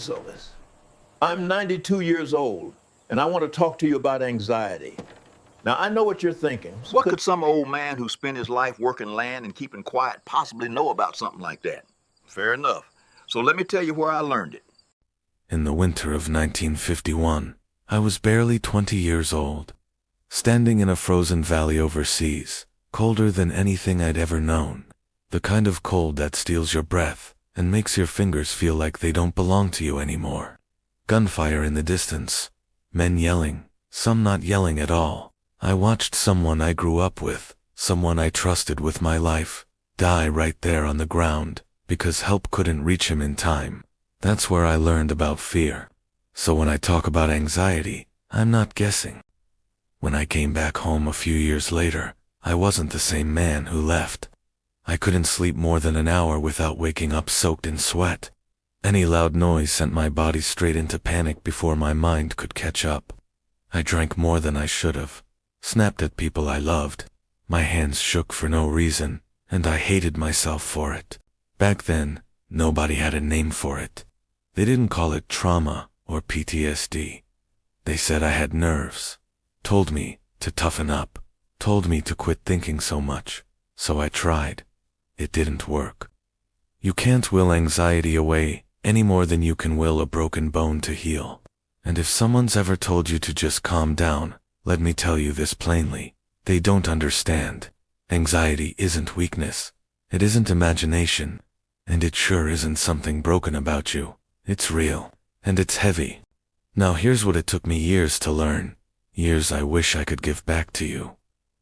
So I'm 92 years old, and I want to talk to you about anxiety. Now, I know what you're thinking. What could some old man who spent his life working land and keeping quiet possibly know about something like that? Fair enough. So let me tell you where I learned it. In the winter of 1951, I was barely 20 years old, standing in a frozen valley overseas, colder than anything I'd ever known. The kind of cold that steals your breath and makes your fingers feel like they don't belong to you anymore. Gunfire in the distance, men yelling, some not yelling at all. I watched someone I grew up with, someone I trusted with my life, die right there on the ground because help couldn't reach him in time. That's where I learned about fear. So when I talk about anxiety, I'm not guessing. When I came back home a few years later, I wasn't the same man who left. I couldn't sleep more than an hour without waking up soaked in sweat. Any loud noise sent my body straight into panic before my mind could catch up. I drank more than I should have, snapped at people I loved. My hands shook for no reason, and I hated myself for it. Back then, nobody had a name for it. They didn't call it trauma or PTSD. They said I had nerves, told me to toughen up, told me to quit thinking so much. So I tried. It didn't work. You can't will anxiety away any more than you can will a broken bone to heal. And if someone's ever told you to just calm down, let me tell you this plainly. They don't understand. Anxiety isn't weakness. It isn't imagination. And it sure isn't something broken about you. It's real. And it's heavy. Now here's what it took me years to learn. Years I wish I could give back to you.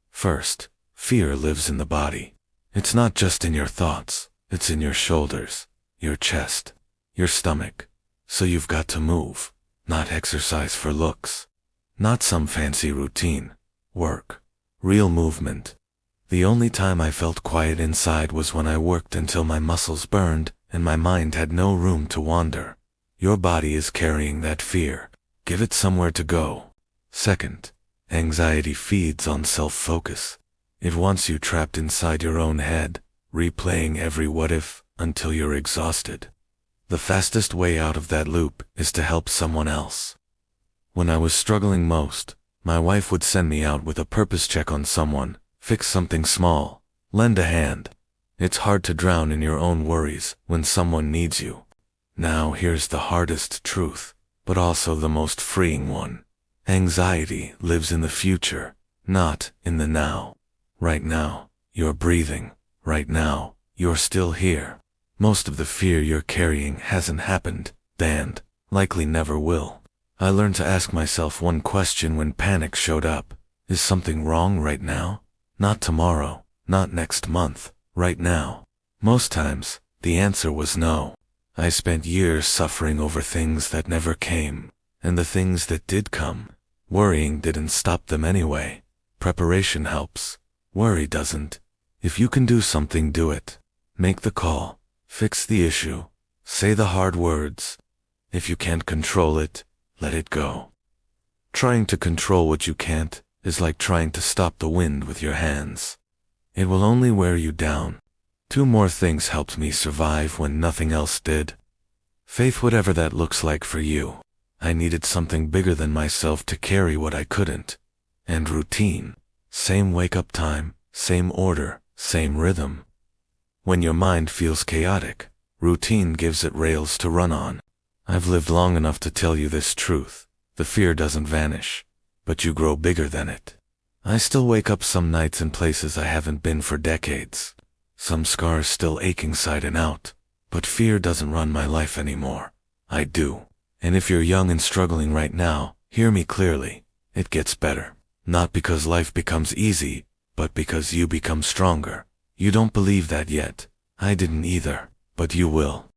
First, fear lives in the body. It's not just in your thoughts. It's in your shoulders, your chest, your stomach. So you've got to move. Not exercise for looks. Not some fancy routine. Work. Real movement. The only time I felt quiet inside was when I worked until my muscles burned and my mind had no room to wander. Your body is carrying that fear. Give it somewhere to go. Second, anxiety feeds on self-focus. It wants you trapped inside your own head, replaying every what if until you're exhausted. The fastest way out of that loop is to help someone else. When I was struggling most, my wife would send me out with a purpose check on someone, fix something small, lend a hand. It's hard to drown in your own worries when someone needs you. Now here's the hardest truth, but also the most freeing one. Anxiety lives in the future, not in the now. Right now, you're breathing. Right now, you're still here. Most of the fear you're carrying hasn't happened, and likely never will. I learned to ask myself one question when panic showed up. Is something wrong right now? Not tomorrow, not next month, right now. Most times, the answer was no. I spent years suffering over things that never came, and the things that did come, worrying didn't stop them anyway. Preparation helps. Worry doesn't. If you can do something, do it. Make the call. Fix the issue. Say the hard words. If you can't control it, let it go. Trying to control what you can't is like trying to stop the wind with your hands. It will only wear you down. Two more things helped me survive when nothing else did. Faith, whatever that looks like for you. I needed something bigger than myself to carry what I couldn't. And routine. Same wake-up time, same order, same rhythm. When your mind feels chaotic, routine gives it rails to run on. I've lived long enough to tell you this truth. The fear doesn't vanish, but you grow bigger than it. I still wake up some nights in places I haven't been for decades. Some scars still aching side and out, but fear doesn't run my life anymore. I do. And if you're young and struggling right now, hear me clearly. It gets better. Not because life becomes easy, but because you become stronger. You don't believe that yet. I didn't either, but you will.